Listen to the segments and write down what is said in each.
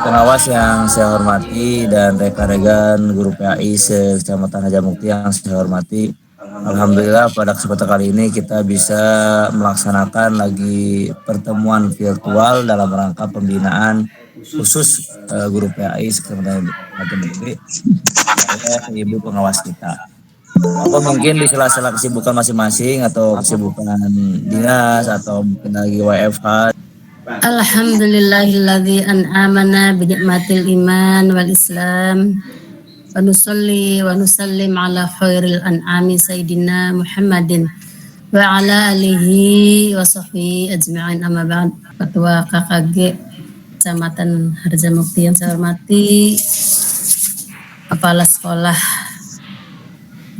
pengawas yang saya hormati dan rekan-rekan guru PAI Kecamatan Harjamukti yang saya hormati. Alhamdulillah pada kesempatan kali ini kita bisa melaksanakan lagi pertemuan virtual dalam rangka pembinaan khusus guru PAI Kecamatan Harjamukti oleh ibu pengawas kita. Apa mungkin di sela-sela kesibukan masing-masing atau kesibukan dinas atau mungkin lagi WFH. Alhamdulillahilladzi an'amana bi ni'matil iman wal islam wa nusalli wa nusallim ala khairil an'ami sayyidina Muhammadin wa ala alihi wa sahbihi ajma'in, amma ba'd. Ketua KKG Kecamatan Harjamukti yang saya hormati, Kepala Sekolah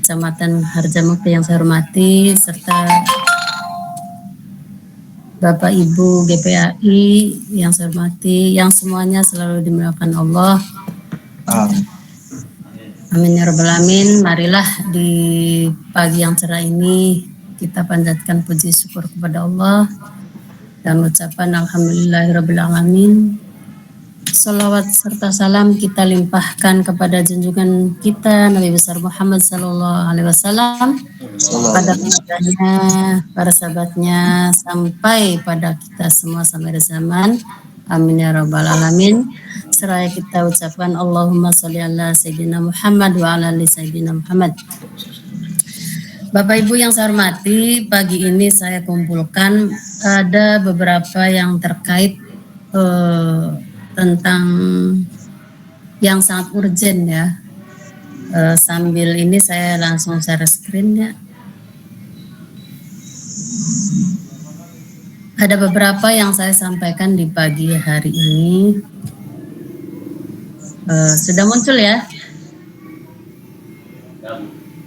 Kecamatan Harjamukti yang saya hormati, serta Bapak Ibu GPAI yang saya hormati, yang semuanya selalu dimuliakan Allah. Amin ya rabbal alamin. Marilah di pagi yang cerah ini kita panjatkan puji syukur kepada Allah dan ucapan alhamdulillahirabbil alamin. Sholawat serta salam kita limpahkan kepada junjungan kita Nabi besar Muhammad sallallahu alaihi wasallam, pada keluarganya, para sahabatnya, sampai pada kita semua sampai akhir zaman. Amin ya rabbal alamin. Seraya kita ucapkan Allahumma sholli ala sayyidina Muhammad wa ala ali sayyidina Muhammad. Bapak Ibu yang saya hormati, pagi ini saya kumpulkan ada beberapa yang terkait tentang yang sangat urgent ya. Sambil ini saya langsung share screen ya. Ada beberapa yang saya sampaikan di pagi hari ini. Sudah muncul ya?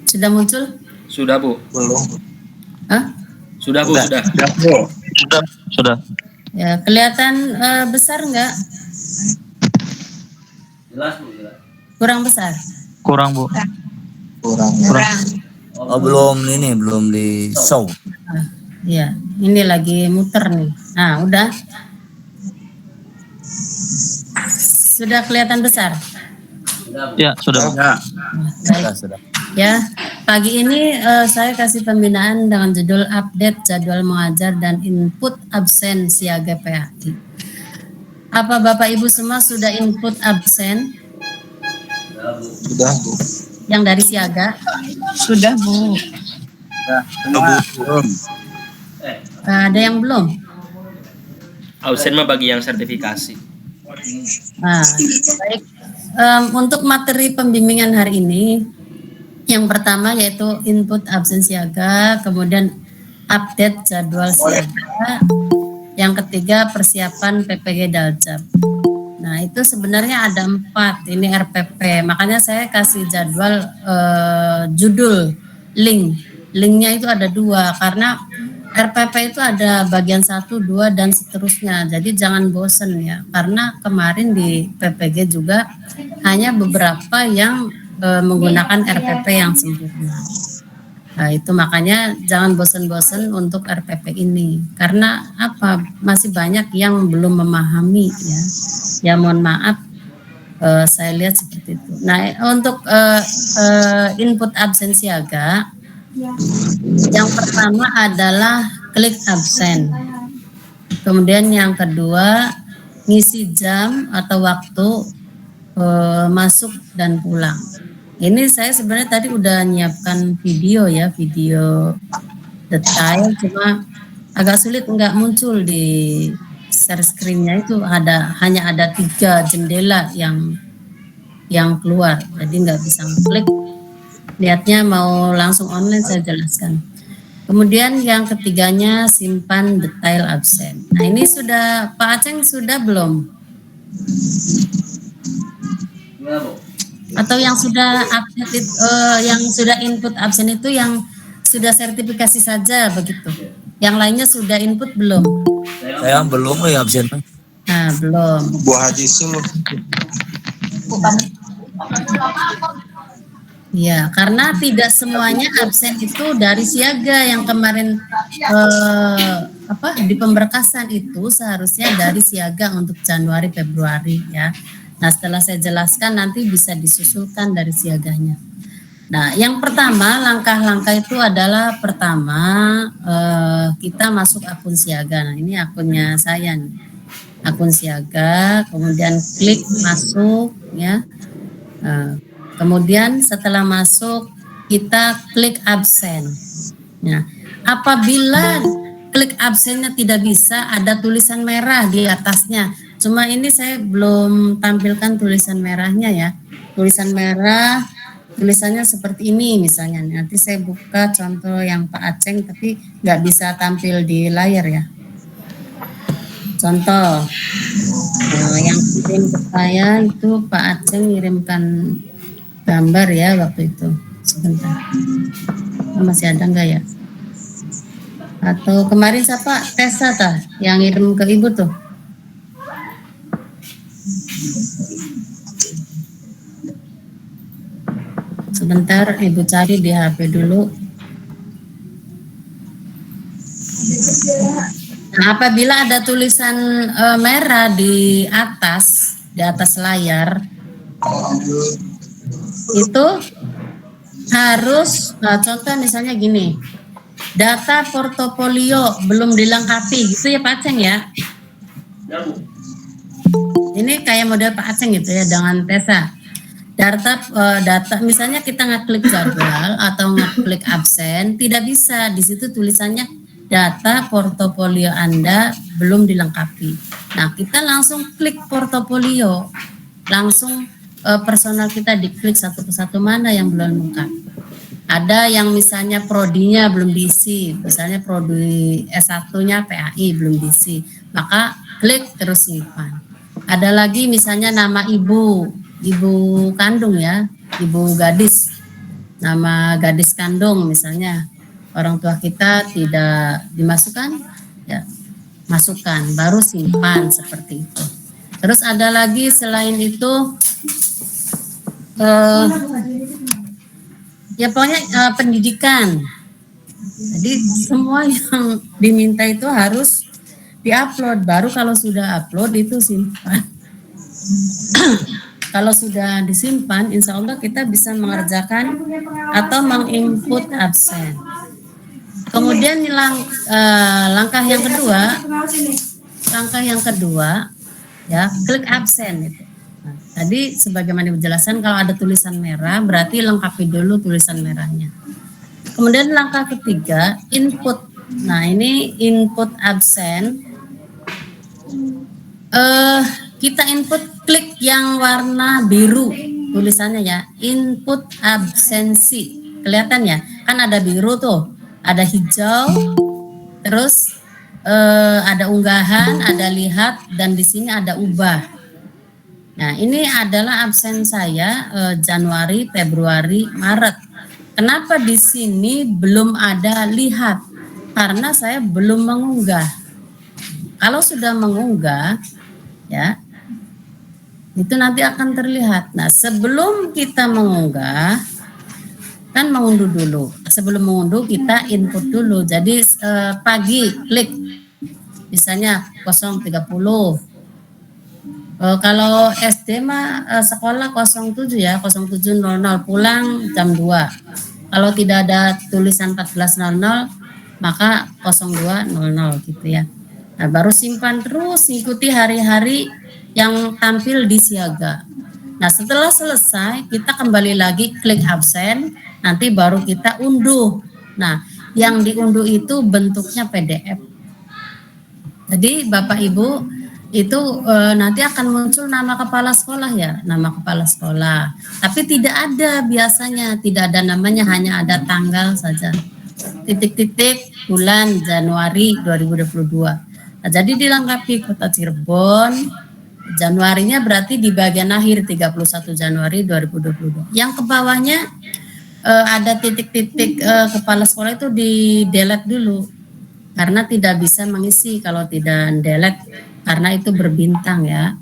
Sudah muncul? Sudah, Bu. Belum. Hah? Sudah, Bu. Sudah. Ya, kelihatan besar enggak? Jelas, Bu, jelas. Kurang besar? Kurang, Bu. Kurang. Oh, belum di show. Iya, ini lagi muter nih. Nah, udah. Sudah kelihatan besar? Ya, sudah. Baik. Sudah. Ya, pagi ini saya kasih pembinaan dengan judul update jadwal mengajar dan input absen siaga PAI. Apa Bapak Ibu semua sudah input absen? Sudah, Bu. Yang dari siaga? Sudah, Bu. Belum. Ada yang belum? Absen mah bagi yang sertifikasi. Nah, baik. Untuk materi pembimbingan hari ini, yang pertama yaitu input absen siaga, kemudian update jadwal siaga, yang ketiga persiapan PPG Daljab. Nah, itu sebenarnya ada 4, ini RPP, makanya saya kasih jadwal judul linknya itu ada 2, karena RPP itu ada bagian 1, 2 dan seterusnya. Jadi jangan bosen ya, karena kemarin di PPG juga hanya beberapa yang menggunakan RPP yang sempurna. Nah, itu makanya jangan bosan-bosan untuk RPP ini, karena apa, masih banyak yang belum memahami ya. Ya mohon maaf, saya lihat seperti itu. Nah, untuk input absen siaga, yang pertama adalah klik absen. Kemudian yang kedua, ngisi jam atau waktu masuk dan pulang. Ini saya sebenarnya tadi udah nyiapkan video ya, video detail, cuma agak sulit, nggak muncul di share screen-nya. Itu hanya ada 3 jendela yang keluar, jadi nggak bisa klik. Lihatnya mau langsung online, saya jelaskan. Kemudian yang ketiganya simpan detail absen. Nah, ini sudah Pak Aceng sudah belum? Atau yang sudah update yang sudah input absen itu yang sudah sertifikasi saja begitu? Yang lainnya sudah input belum? Saya belum ya absen. Nah, belum. Bu Haji Suluh. Ya, karena tidak semuanya absen itu dari siaga. Yang kemarin di pemberkasan itu seharusnya dari siaga untuk Januari Februari ya. Nah, setelah saya jelaskan nanti bisa disusulkan dari siaganya. Nah, yang pertama langkah-langkah itu adalah pertama kita masuk akun siaga. Nah, ini akunnya saya nih. Akun siaga, kemudian klik masuk ya. Kemudian setelah masuk kita klik absen. Nah, apabila klik absennya tidak bisa, ada tulisan merah di atasnya. Cuma ini saya belum tampilkan tulisan merahnya ya. Tulisan merah, tulisannya seperti ini misalnya. Nanti saya buka contoh yang Pak Aceng, tapi nggak bisa tampil di layar ya. Contoh, yang kirim ke saya itu Pak Aceng ngirimkan gambar ya waktu itu. Sebentar, masih ada nggak ya? Atau kemarin siapa? Tessa tah yang ngirim ke ibu tuh. Sebentar, ibu cari di HP dulu. Nah, apabila ada tulisan merah di atas layar, itu harus, contoh misalnya gini, data portofolio belum dilengkapi, gitu ya Pak Aceng ya. Ini kayak model Pak Aceng gitu ya dengan Tessa. Data misalnya kita ngeklik jadwal atau ngeklik absen, tidak bisa, di situ tulisannya data portofolio Anda belum dilengkapi. Nah, kita langsung klik portofolio, langsung personal kita diklik satu persatu mana yang belum lengkap. Ada yang misalnya prodinya belum diisi, misalnya prodi S1-nya PAI belum diisi, maka klik terus simpan. Ada lagi misalnya nama ibu kandung ya, ibu gadis, nama gadis kandung misalnya, orang tua kita tidak dimasukkan, ya masukkan, baru simpan seperti itu. Terus ada lagi selain itu, ya pokoknya pendidikan. Jadi semua yang diminta itu harus diupload, baru kalau sudah upload itu simpan. Kalau sudah disimpan, insya Allah kita bisa mengerjakan atau menginput absen. Kemudian langkah yang kedua, ya klik absen itu. Nah, tadi sebagaimana dijelaskan, kalau ada tulisan merah berarti lengkapi dulu tulisan merahnya. Kemudian langkah ketiga, input. Nah, ini input absen. Kita input, klik yang warna biru tulisannya ya, input absensi. Kelihatan ya? Kan ada biru tuh, ada hijau, terus ada unggahan, ada lihat, dan di sini ada ubah. Nah, ini adalah absen saya Januari, Februari, Maret. Kenapa di sini belum ada lihat? Karena saya belum mengunggah. Kalau sudah mengunggah, ya, itu nanti akan terlihat. Nah, sebelum kita mengunggah, kan mengunduh dulu. Sebelum mengunduh kita input dulu. Jadi pagi klik, misalnya 030. Kalau SD mah sekolah 07 ya, 07.00, pulang jam 2. Kalau tidak ada tulisan 14.00, maka 02.00 gitu ya. Nah, baru simpan terus, ikuti hari-hari yang tampil di siaga. Nah, setelah selesai kita kembali lagi klik absen, nanti baru kita unduh. Nah, yang diunduh itu bentuknya PDF. Jadi Bapak Ibu itu nanti akan muncul nama kepala sekolah ya, nama kepala sekolah. Tapi tidak ada, biasanya tidak ada namanya, hanya ada tanggal saja. Titik-titik bulan Januari 2022. Nah, jadi dilengkapi Kota Cirebon. Januarinya berarti di bagian akhir 31 Januari 2022. Yang ke bawahnya ada titik-titik kepala sekolah itu di delete dulu. Karena tidak bisa mengisi kalau tidak delete, karena itu berbintang ya.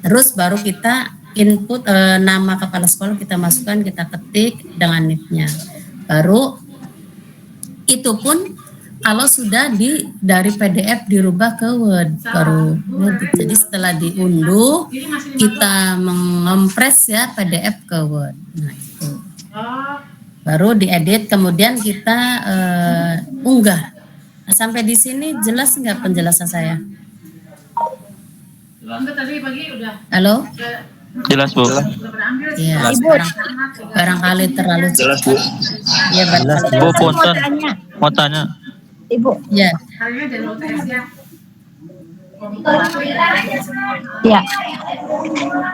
Terus baru kita input nama kepala sekolah, kita masukkan, kita ketik dengan NIP-nya. Baru itu pun kalau sudah dari PDF dirubah ke Word baru ngedit. Jadi setelah diunduh kita mengompres ya PDF ke Word. Nah itu baru diedit, kemudian kita unggah. Nah, sampai di sini jelas nggak penjelasan saya? Halo? Jelas, Bu. Ya, barangkali terlalu Jelas, Bu. ya, barangkali. Bu, punten. Mau tanya. Ibu. Ya. Ya.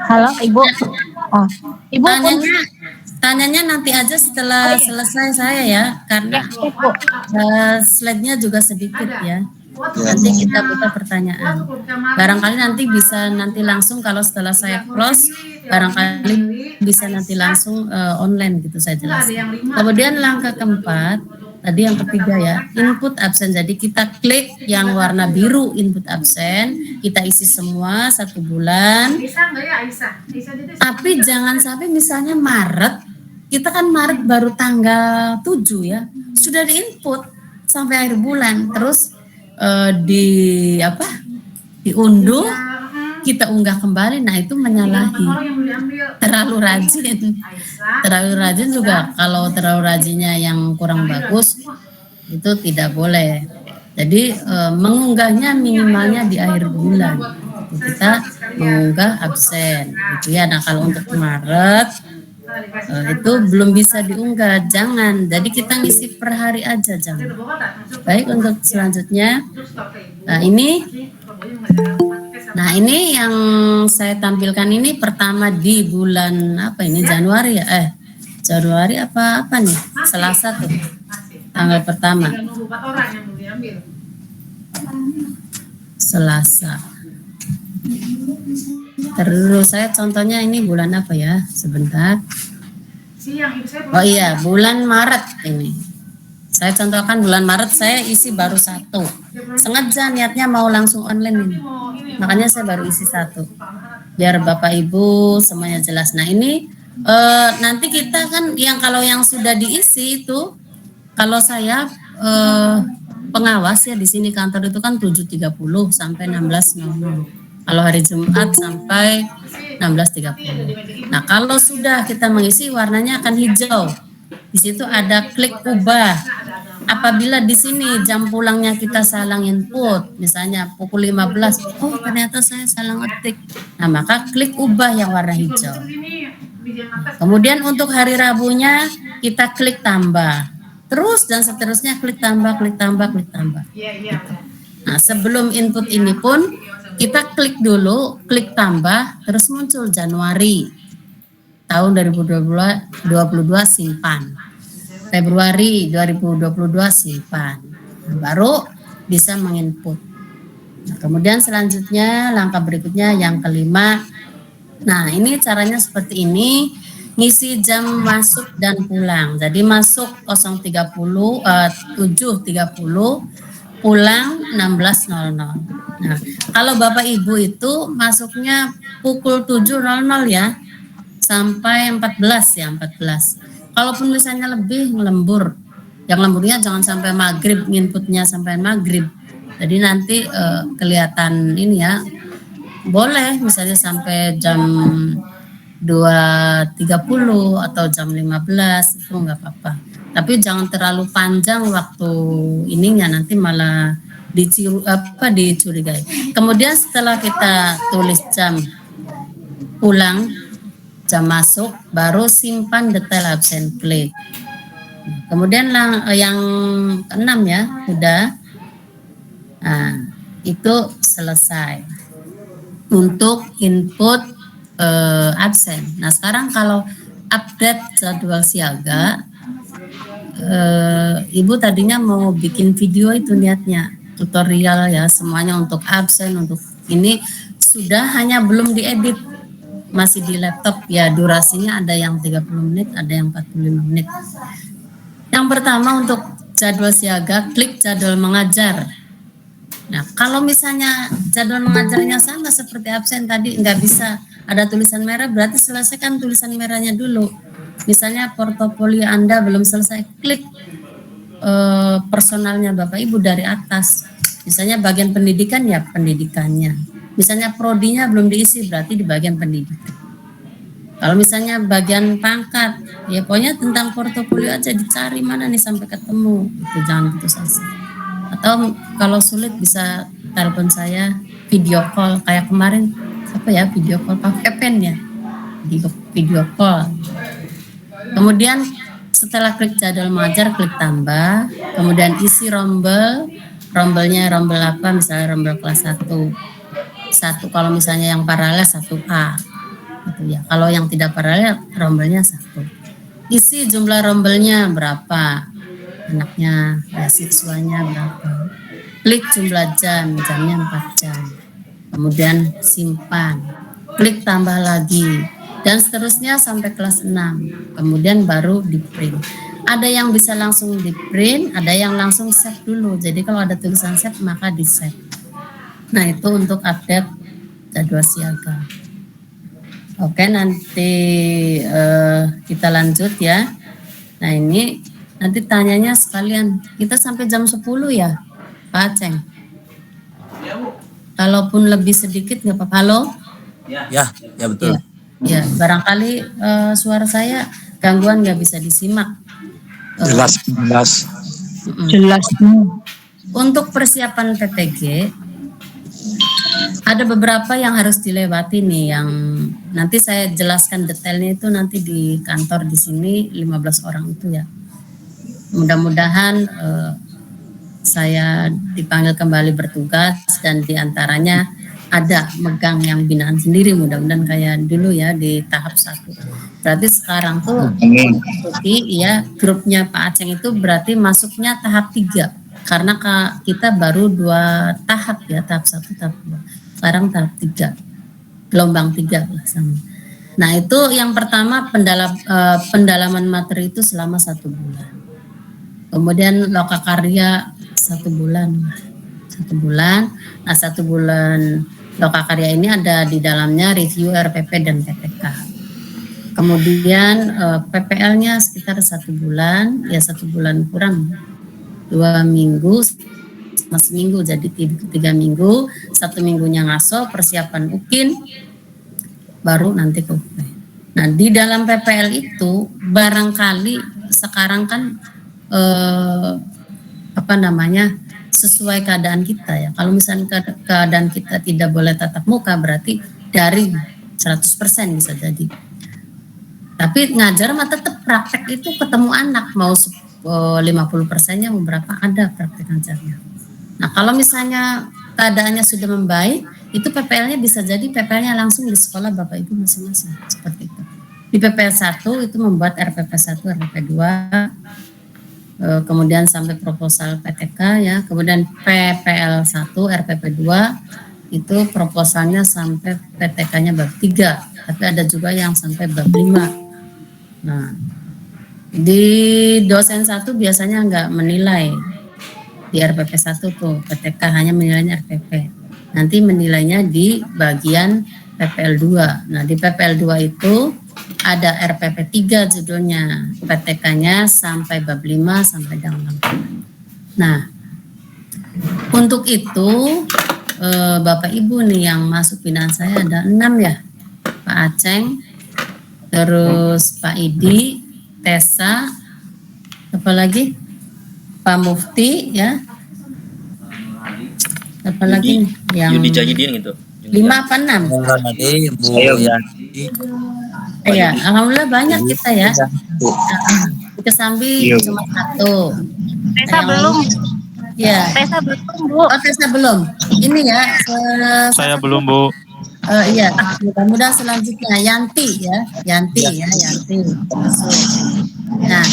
Halo, Ibu. Oh, Ibu. Tanyanya nanti aja setelah selesai saya ya, karena slide-nya juga sedikit ya. Nanti kita buka pertanyaan. Barangkali nanti bisa langsung kalau setelah saya close, barangkali bisa nanti langsung online gitu saya jelaskan. Kemudian langkah keempat, tadi yang ketiga ya, input absen. Jadi kita klik yang warna biru input absen, kita isi semua 1 bulan. Tapi jangan sampai misalnya Maret, kita kan Maret baru tanggal 7 ya, sudah diinput sampai akhir bulan, terus diunduh, kita unggah kembali, nah itu menyalahi. Terlalu rajin juga, kalau terlalu rajinnya yang kurang bagus itu tidak boleh. Jadi mengunggahnya minimalnya di akhir bulan, kita mengunggah absen gitu ya. Nah kalau untuk Maret itu belum bisa diunggah, jangan. Jadi kita ngisi per hari aja, jangan. Baik, untuk selanjutnya, nah ini yang saya tampilkan ini pertama di bulan apa ini, Januari ya? Januari apa nih? Selasa tuh, tanggal pertama. Selasa. Terus saya contohnya ini bulan apa ya? Sebentar. Oh iya, bulan Maret ini. Saya contohkan bulan Maret, saya isi baru 1. Sengaja niatnya mau langsung online ini. Makanya saya baru isi 1. Biar Bapak Ibu semuanya jelas. Nah ini nanti kita kan kalau yang sudah diisi itu, kalau saya pengawas ya di sini kantor itu kan 7.30 sampai 16.00. Kalau hari Jumat sampai 16.30. Nah, kalau sudah kita mengisi warnanya akan hijau. Di situ ada klik ubah. Apabila di sini jam pulangnya kita salah input, misalnya pukul 15, oh ternyata saya salah ngetik. Nah, maka klik ubah yang warna hijau. Kemudian untuk hari Rabunya kita klik tambah. Terus dan seterusnya klik tambah, klik tambah, klik tambah. Gitu. Nah, sebelum input ini pun kita klik dulu, klik tambah, terus muncul Januari tahun 2022 simpan. Februari 2022 simpan. Nah, baru bisa menginput. Nah, kemudian selanjutnya langkah berikutnya yang kelima. Nah, ini caranya seperti ini. Ngisi jam masuk dan pulang. Jadi masuk 7.30, pulang 16.00. Nah, kalau Bapak Ibu itu masuknya pukul 7.00 ya, sampai 14 ya, 14. Kalaupun misalnya lebih lembur, yang lemburnya jangan sampai maghrib, inputnya sampai maghrib. Jadi nanti kelihatan ini ya, boleh misalnya sampai jam 2.30 atau jam 15, itu nggak apa-apa. Tapi jangan terlalu panjang waktu ininya, nanti malah dicurigai. Kemudian setelah kita tulis jam pulang, jam masuk, baru simpan detail absen, klik. Kemudian yang keenam ya, sudah. Nah, itu selesai untuk input absen. Nah, sekarang kalau update jadwal siaga, Ibu tadinya mau bikin video itu niatnya, tutorial ya, semuanya untuk absen, untuk ini sudah, hanya belum diedit, masih di laptop ya. Durasinya ada yang 30 menit, ada yang 45 menit. Yang pertama untuk jadwal siaga, klik jadwal mengajar. Nah, kalau misalnya jadwal mengajarnya sama seperti absen tadi, nggak bisa ada tulisan merah, berarti selesaikan tulisan merahnya dulu. Misalnya portofolio Anda belum selesai, klik personalnya Bapak Ibu dari atas. Misalnya bagian pendidikan ya pendidikannya. Misalnya prodinya belum diisi berarti di bagian pendidikan. Kalau misalnya bagian pangkat, ya pokoknya tentang portofolio aja dicari mana nih sampai ketemu. Itu jangan putus asa. Atau kalau sulit bisa telepon saya, video call kayak kemarin apa ya, video call pakai pen ya, video call. Kemudian setelah klik jadwal mengajar, klik tambah, kemudian isi rombelnya rombel apa, misalnya rombel kelas 1 kalau misalnya yang paralel 1A gitu ya. Kalau yang tidak paralel rombelnya 1. Isi jumlah rombelnya berapa, anaknya, siswanya berapa. Klik jumlah jamnya 4 jam. Kemudian simpan. Klik tambah lagi dan seterusnya sampai kelas 6. Kemudian baru di print. Ada yang bisa langsung di print, ada yang langsung save dulu. Jadi kalau ada tulisan save maka di save. Nah, itu untuk update jadwal siaga. Oke, nanti kita lanjut ya. Nah, ini nanti tanyanya sekalian. Kita sampai jam 10 ya, Pak Aceng. Kalaupun lebih sedikit nggak apa-apa. Halo? Ya betul. Ya, barangkali suara saya gangguan nggak bisa disimak. Jelas. Jelas. Untuk persiapan PPG ada beberapa yang harus dilewati nih, yang nanti saya jelaskan detailnya itu nanti di kantor di sini 15 orang itu ya. Mudah-mudahan saya dipanggil kembali bertugas dan diantaranya ada megang yang binaan sendiri, mudah-mudahan kayak dulu ya di tahap 1. Berarti sekarang tuh ya grupnya Pak Aceng itu berarti masuknya tahap 3 karena kita baru 2 tahap ya, tahap 1, tahap 2. Sekarang tahap 3, gelombang 3 sama. Nah, itu yang pertama pendalaman materi itu selama 1 bulan. Kemudian lokakarya 1 bulan. 1 bulan. Nah, 1 bulan lokakarya ini ada di dalamnya review RPP dan PPK. Kemudian PPL-nya sekitar 1 bulan, ya 1 bulan kurang 2 minggu, seminggu, jadi 3 minggu, 1 minggunya ngaso, persiapan UKIN, baru nanti ke UP. Nah, di dalam PPL itu barangkali sekarang kan sesuai keadaan kita ya. Kalau misalnya keadaan kita tidak boleh tatap muka berarti daring 100% bisa jadi. Tapi ngajar mah tetap praktek itu ketemu anak, mau 50%-nya beberapa ada praktek ngajarnya. Nah, kalau misalnya keadaannya sudah membaik, itu PPL-nya bisa jadi PPL-nya langsung di sekolah Bapak Ibu masing-masing seperti itu. Di PPL 1 itu membuat RPP 1, RPP 2, kemudian sampai proposal PTK ya, kemudian PPL 1, RPP 2 itu proposalnya sampai PTK-nya bab 3, tapi ada juga yang sampai bab 5. Nah, di dosen 1 biasanya nggak menilai di RPP 1 tuh, PTK hanya menilainya RPP. Nanti menilainya di bagian PPL 2. Nah, di PPL 2 itu ada RPP 3 judulnya, PTK-nya sampai bab 5 sampai dengan 6. Nah, untuk itu Bapak Ibu nih yang masuk binaan saya ada 6 ya. Pak Aceng, terus Pak Idi, Tessa, apa lagi? Pak Mufti ya. Apa lagi nih? Yang Yudi Jahidin gitu. 5 apa 6? Tadi Bu Yanti. Iya, alhamdulillah banyak kita ya. Di Kesambi cuma 1. Tessa belum. Ya. Tessa belum, Bu. Oh, Tessa belum. Ini ya. Saya belum, Bu. Iya, mudah-mudahan selanjutnya Yanti ya. Yanti. Masuk. Nah,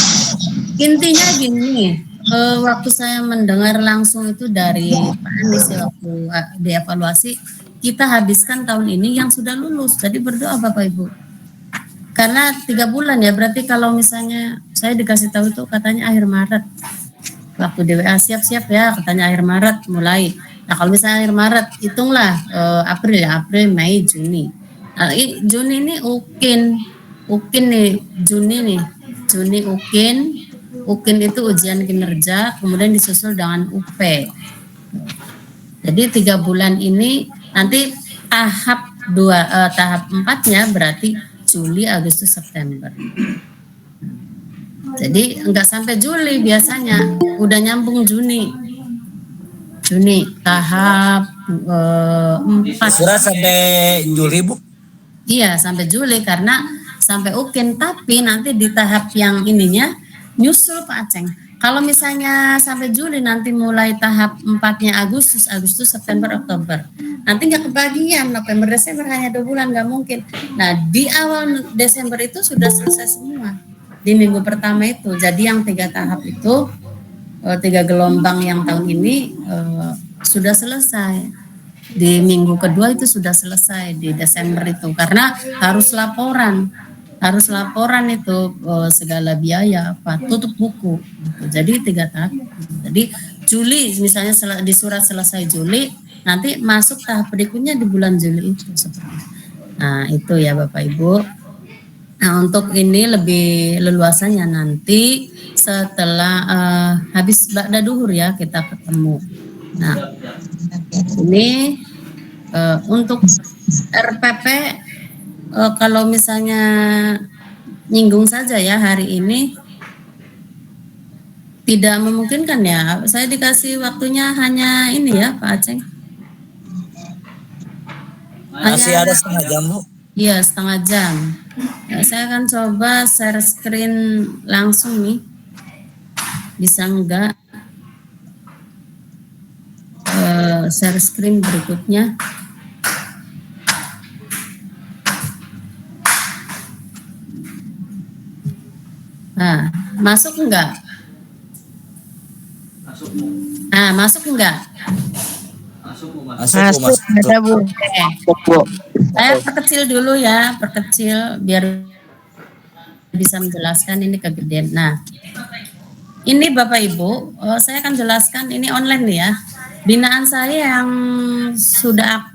intinya gini, waktu saya mendengar langsung itu dari Pak Anies ya, waktu dievaluasi, kita habiskan tahun ini yang sudah lulus. Jadi berdoa Bapak Ibu. Karena 3 bulan ya, berarti kalau misalnya saya dikasih tahu itu katanya akhir Maret. Waktu DWA siap-siap ya, katanya akhir Maret mulai. Nah, kalau misalnya akhir Maret, hitunglah April ya, April, Mei, Juni. Nah, Juni ini UKIN nih, Juni UKIN, UKIN itu ujian kinerja, kemudian disusul dengan UP. Jadi 3 bulan ini nanti tahap 4-nya berarti Juli, Agustus, September. Jadi enggak sampai Juli biasanya, udah nyambung Juni tahap 4. Surat sampai Juli, Bu? Iya, sampai Juli karena sampai UKIN, tapi nanti di tahap yang ininya nyusul Pak Aceng. Kalau misalnya sampai Juli nanti mulai tahap 4-nya Agustus, September, Oktober. Nanti nggak kebagian, November, Desember hanya 2 bulan, nggak mungkin. Nah, di awal Desember itu sudah selesai semua. Di minggu pertama itu. Jadi yang 3 tahap itu, 3 gelombang yang tahun ini sudah selesai. Di minggu kedua itu sudah selesai di Desember itu. Karena harus laporan itu segala biaya tutup buku gitu. Jadi 3 tahap. Jadi Juli misalnya di surat selesai Juli, nanti masuk tahap berikutnya di bulan Juli itu seperti itu. Nah itu ya Bapak Ibu. Nah untuk ini lebih leluasannya nanti setelah habis Ba'da Duhur ya kita ketemu. Nah ini untuk RPP kalau misalnya nyinggung saja ya hari ini tidak memungkinkan ya. Saya dikasih waktunya hanya ini ya Pak Aceng. Masih ada setengah jam, Bu? Iya, setengah jam. Ya, saya akan coba share screen langsung nih. Bisa enggak? Share screen berikutnya. Nah, masuk enggak? Masuk enggak? Masuk. Ada Bu. Oke. Saya perkecil dulu ya, biar bisa menjelaskan ini kegedean. Nah, ini Bapak Ibu, saya akan jelaskan ini online nih ya. Binaan saya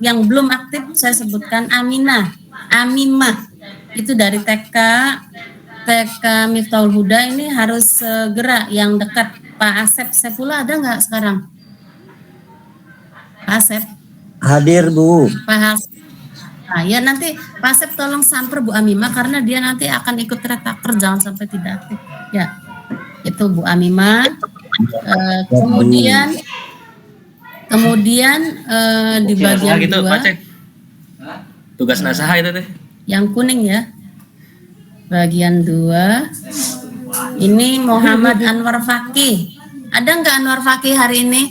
yang belum aktif saya sebutkan Amimah. Itu dari TK Miftahul Huda ini harus segera yang dekat. Pak Asep Saifullah ada nggak sekarang? Pak Asep? Hadir, Bu. Pak Asep. Nah, ya nanti Pak Asep tolong samper Bu Amimah karena dia nanti akan ikut retaker, jangan sampai tidak aktif. Ya, itu Bu Amimah. Kemudian di bagian gitu, 2 Pak Ceng. Tugas nasaha itu teh. yang kuning ya. Bagian 2 ini Muhammad Anwar Fakih. Ada nggak Anwar Fakih hari ini?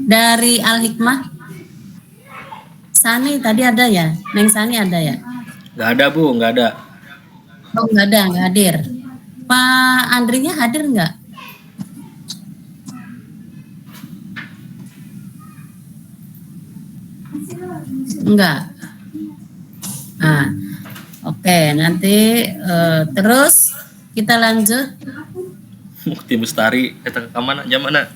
Dari Al Hikmah. Sani tadi ada ya? Neng Sani ada ya? Nggak ada Bu, nggak ada. Oh nggak ada, nggak hadir. Pak Andrinya hadir nggak? Enggak. Nah, oke, nanti terus kita lanjut. Mukti Mustari, kita ke mana? Jam mana?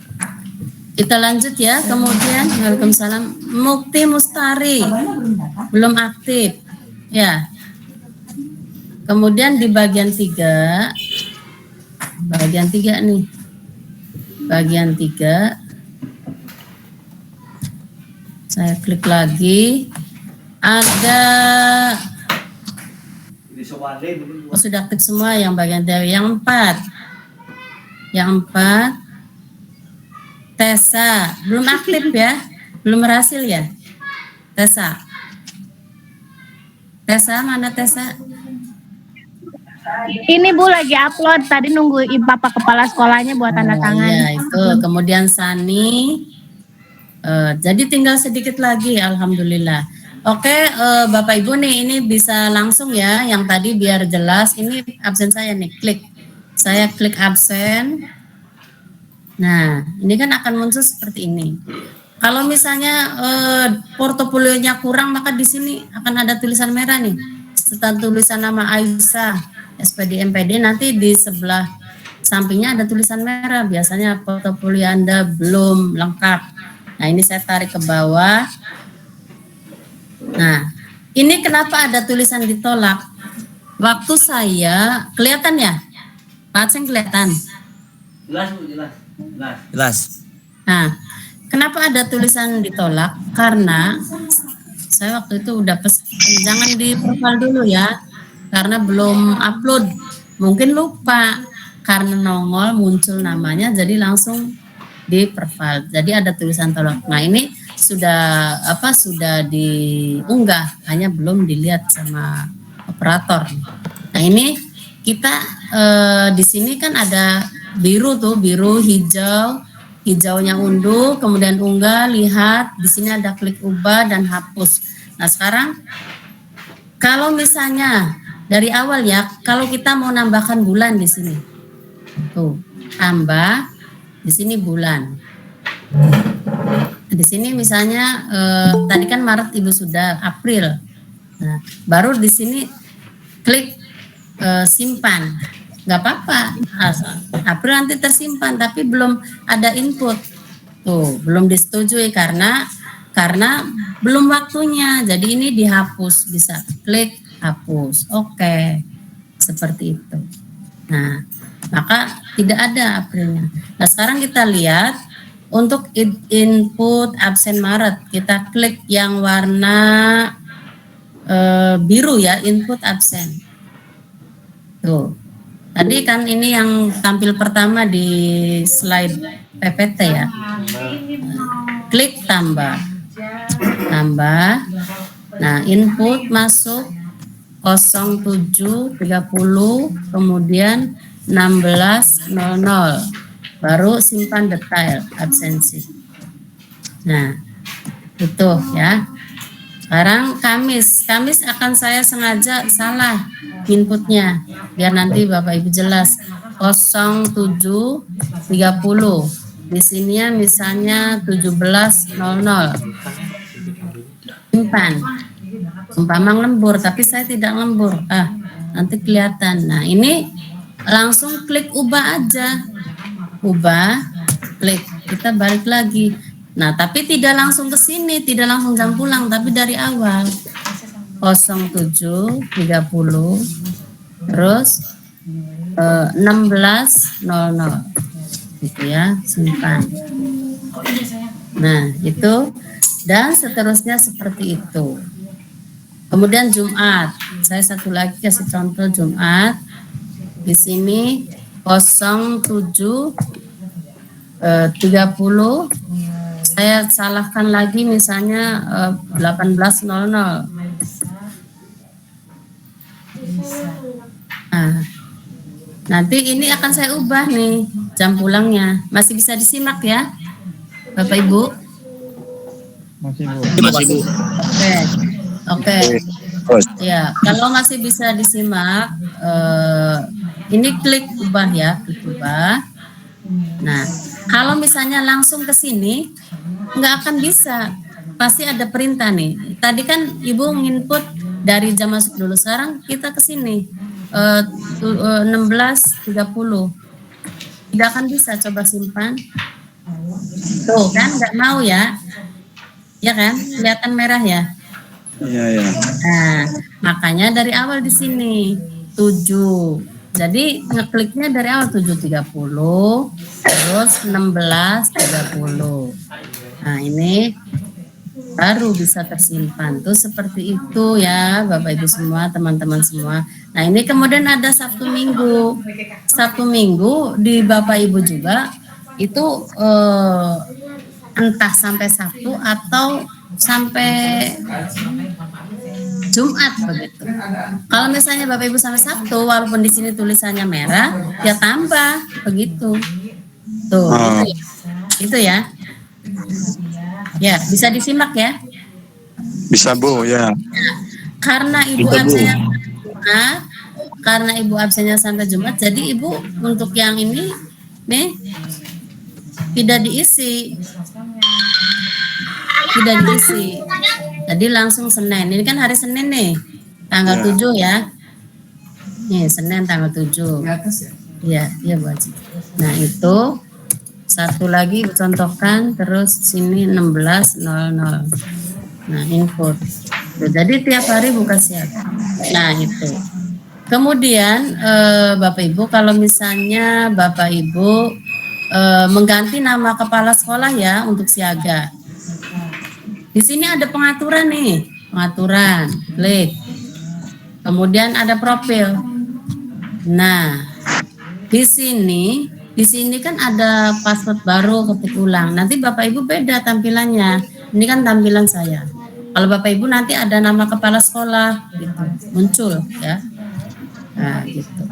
Kita lanjut ya. Kemudian, waalaikumsalam. Mukti Mustari belum aktif, ya. Kemudian di bagian 3 nih. Bagian 3. Saya klik lagi. Ada sudah aktif semua yang bagian dari yang 4. Yang 4 Tessa belum aktif ya, belum berhasil ya. Tessa mana Tessa? Ini Bu lagi upload, tadi nunggu Bapak kepala sekolahnya buat tanda tangan. Iya itu. Kemudian Sani. Jadi tinggal sedikit lagi, alhamdulillah. Oke, Bapak Ibu nih ini bisa langsung ya. Yang tadi biar jelas. Ini absen saya nih. Saya klik absen. Nah, ini kan akan muncul seperti ini. Kalau misalnya portofolionya kurang, maka di sini akan ada tulisan merah nih. Setelah tulisan nama Aisyah, SPD MPD, nanti di sebelah sampingnya ada tulisan merah. Biasanya portofolio Anda belum lengkap. Nah, ini saya tarik ke bawah. Nah, ini kenapa ada tulisan ditolak? waktu saya kelihatan ya, Pak Aceng kelihatan. Jelas Bu, jelas. Jelas. Nah, kenapa ada tulisan ditolak? Karena saya waktu itu udah jangan di profile dulu ya, karena belum upload. Mungkin lupa, karena nongol muncul namanya, jadi langsung di profile. Jadi ada tulisan tolak. Nah ini sudah diunggah, hanya belum dilihat sama operator. Nah ini kita di sini kan ada biru tuh, biru, hijau. Hijaunya unduh, kemudian unggah, lihat. Di sini ada klik ubah dan hapus. Nah sekarang kalau misalnya dari awal ya, kalau kita mau nambahkan bulan di sini, tuh tambah di sini bulan. Di sini misalnya tadi kan Maret Ibu sudah, April. Nah, baru di sini klik simpan. Nggak apa-apa, April nanti tersimpan, tapi belum ada input. Tuh, belum disetujui karena belum waktunya. Jadi ini dihapus, bisa klik hapus. Oke, seperti itu. Nah, maka tidak ada Aprilnya. Nah, sekarang kita lihat untuk input absen Maret. Kita klik yang warna biru ya, input absen. Tuh. Tadi kan ini yang tampil pertama di slide PPT ya. Klik tambah. Tambah. Nah, input masuk 07.30, kemudian 16.00. Baru simpan detail absensi. Nah, itu ya. Sekarang Kamis akan saya sengaja salah inputnya biar nanti Bapak Ibu jelas. 07.30 di sininya misalnya 17.00. Simpan. Umpama lembur, tapi saya tidak lembur. Nanti kelihatan. Nah, ini langsung klik ubah aja. Ubah, klik. Kita balik lagi. Nah, tapi tidak langsung ke sini, tidak langsung jam pulang, tapi dari awal. 07.30 terus 16.00 gitu ya, simpan. Nah, itu dan seterusnya seperti itu. Kemudian Jumat, saya satu lagi kasih contoh Jumat. Di sini 07.30 saya salahkan lagi misalnya 18.00. Nah, nanti ini akan saya ubah nih jam pulangnya. Masih bisa disimak ya, Bapak Ibu? Masih Bu. Oke. Ya, kalau masih bisa disimak, ini klik ubah ya, klik ubah. Nah, kalau misalnya langsung ke sini, nggak akan bisa. Pasti ada perintah nih. Tadi kan Ibu nginput dari jam masuk dulu. Sekarang kita ke sini 16.30. Tidak akan bisa. Coba simpan. Tuh kan nggak mau ya. Ya kan? Kelihatan merah ya. Iya. Nah, makanya dari awal di sini 7. Jadi ngekliknya dari awal 7.30 terus 16.30. Nah, ini baru bisa tersimpan tuh seperti itu ya Bapak Ibu semua, teman-teman semua. Nah, ini kemudian ada Sabtu Minggu. Sabtu Minggu di Bapak Ibu juga itu entah sampai Sabtu atau sampai Jumat begitu. Kalau misalnya Bapak Ibu sampai Sabtu, walaupun di sini tulisannya merah, ya tambah begitu. Tuh, itu ya. Ya, bisa disimak ya. Bisa Bu, ya. Karena Ibu absennya Jumat, karena Ibu absennya sampai Jumat, jadi Ibu untuk yang ini nih tidak diisi. Tidak diisi. Jadi langsung Senin. Ini kan hari Senin nih. Tanggal 7 ya. Nih, Senin tanggal 7. Iya, iya Bu Haji. Nah, itu satu lagi contohkan terus sini 16.00. Nah, input. Jadi tiap hari buka siap. Nah, itu. Kemudian Bapak Ibu, kalau misalnya Bapak Ibu mengganti nama kepala sekolah ya untuk siaga. Di sini ada pengaturan nih, pengaturan, klik. Kemudian ada profil. Nah, di sini kan ada password baru ketik ulang. Nanti Bapak Ibu beda tampilannya. Ini kan tampilan saya. Kalau Bapak Ibu nanti ada nama kepala sekolah gitu, muncul ya. Nah, gitu.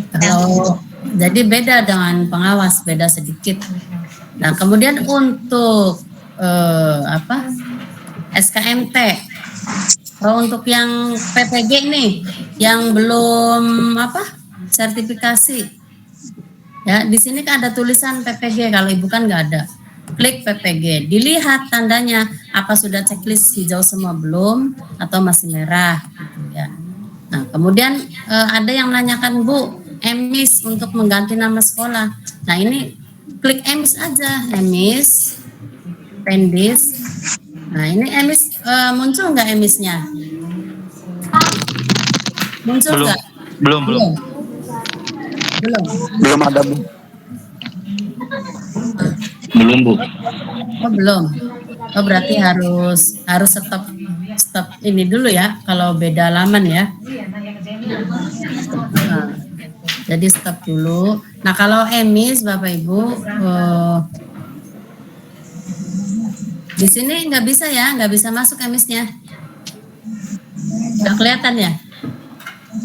Kalau jadi beda dengan pengawas, beda sedikit. Nah, kemudian untuk SKMT. Untuk yang PPG nih, yang belum sertifikasi, ya di sini kan ada tulisan PPG. Kalau Ibu kan nggak ada. Klik PPG, dilihat tandanya apa sudah checklist hijau semua belum atau masih merah, gitu ya. Nah, kemudian ada yang menanyakan, Bu, emis untuk mengganti nama sekolah. Nah, ini klik emis aja, emis, pendis. Nah, ini emis muncul nggak emisnya? Muncul nggak? Belum. Belum. Belum ada, Bu. Belum, Bu. Oh, belum. Oh, berarti harus stop ini dulu ya, kalau beda halaman ya. Nah, jadi stop dulu. Nah, kalau emis Bapak Ibu di sini nggak bisa ya, nggak bisa masuk emisnya. Nggak kelihatan ya?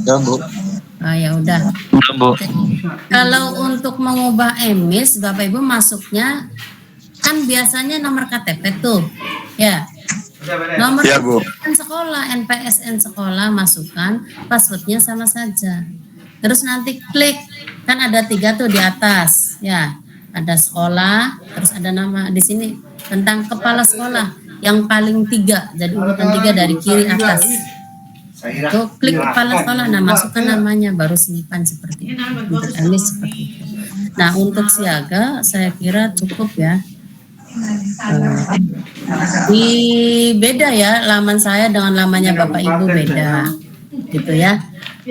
Ya, Bu. Oh, ya udah. Belum, Bu. Kalau untuk mengubah emis, Bapak Ibu masuknya kan biasanya nomor KTP tuh, ya. Nomor Ya, Bu. sekolah, NPSN sekolah, masukkan passwordnya sama saja. Terus nanti klik, kan ada 3 tuh di atas, ya. Ada sekolah, terus ada nama di sini tentang kepala sekolah yang paling 3, jadi urutan 3 dari kiri atas. Tuh klik kepala sekolah, nah masukkan namanya, baru simpan seperti itu. Untuk emis seperti itu. Nah, untuk siaga saya kira cukup ya. Beda ya, laman saya dengan lamanya Bapak Ibu beda, gitu ya.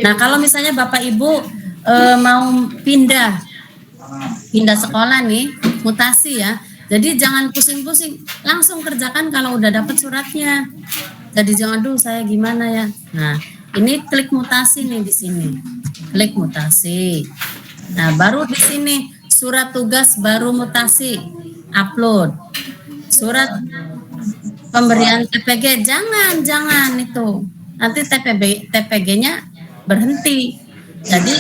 Nah, kalau misalnya Bapak Ibu mau pindah sekolah nih, mutasi ya. Jadi jangan pusing-pusing, langsung kerjakan kalau udah dapat suratnya. Jadi jangan dulu saya gimana ya. Nah, ini klik mutasi nih di sini. Klik mutasi. Nah, baru di sini surat tugas baru mutasi, upload. Surat pemberian TPG jangan itu. Nanti TPG-nya berhenti. Jadi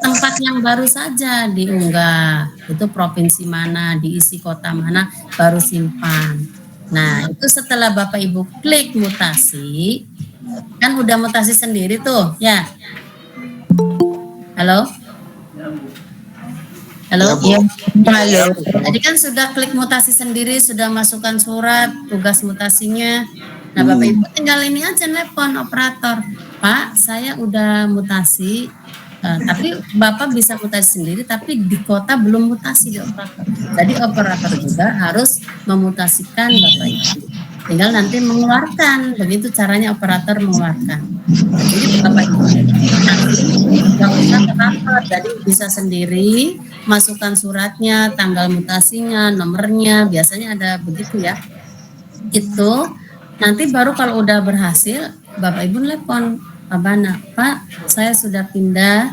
tempat yang baru saja diunggah. Itu provinsi mana, diisi kota mana, baru simpan. Nah, itu setelah Bapak Ibu klik mutasi, kan udah mutasi sendiri tuh, ya. Halo? Halo? Ya, Bu. Halo. Tadi kan sudah klik mutasi sendiri, sudah masukkan surat, tugas mutasinya. Nah, Bapak Ibu tinggal ini aja telepon operator. Pak, saya udah mutasi, tapi Bapak bisa mutasi sendiri, tapi di kota belum mutasi di operator. Jadi operator juga harus memutasikan Bapak Ibu. Tinggal nanti mengeluarkan, begitu caranya operator mengeluarkan. Jadi Bapak Ibu nggak usah ke kantor, jadi bisa sendiri masukkan suratnya, tanggal mutasinya, nomornya, biasanya ada begitu ya. Itu nanti baru kalau udah berhasil, Bapak Ibu telepon Pak Bana, Pak, saya sudah pindah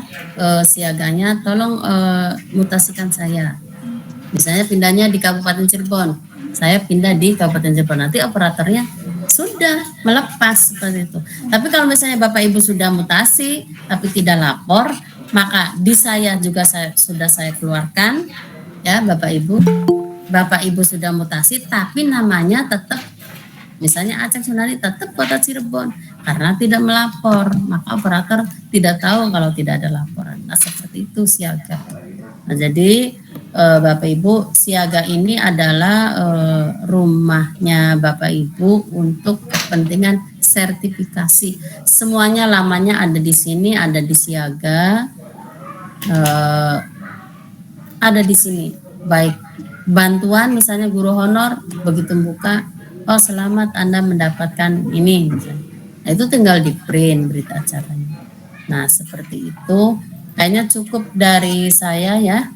siaganya, tolong mutasikan saya. Misalnya pindahnya di Kabupaten Cirebon, saya pindah di Kabupaten Cirebon, nanti operatornya sudah melepas seperti itu. Tapi kalau misalnya Bapak Ibu sudah mutasi tapi tidak lapor, maka di saya juga sudah saya keluarkan, ya Bapak Ibu sudah mutasi tapi namanya tetap, misalnya Aceh Sunari tetap Kota Cirebon karena tidak melapor, maka operator tidak tahu kalau tidak ada laporan. Nah, seperti itu siaga. Nah, jadi Bapak Ibu, siaga ini adalah rumahnya Bapak Ibu untuk kepentingan sertifikasi. Semuanya lamanya ada di sini, ada di siaga, ada di sini. Baik bantuan misalnya guru honor, begitu buka, oh selamat Anda mendapatkan ini misalnya. Nah, itu tinggal di print berita acaranya. Nah, seperti itu. Kayaknya cukup dari saya ya.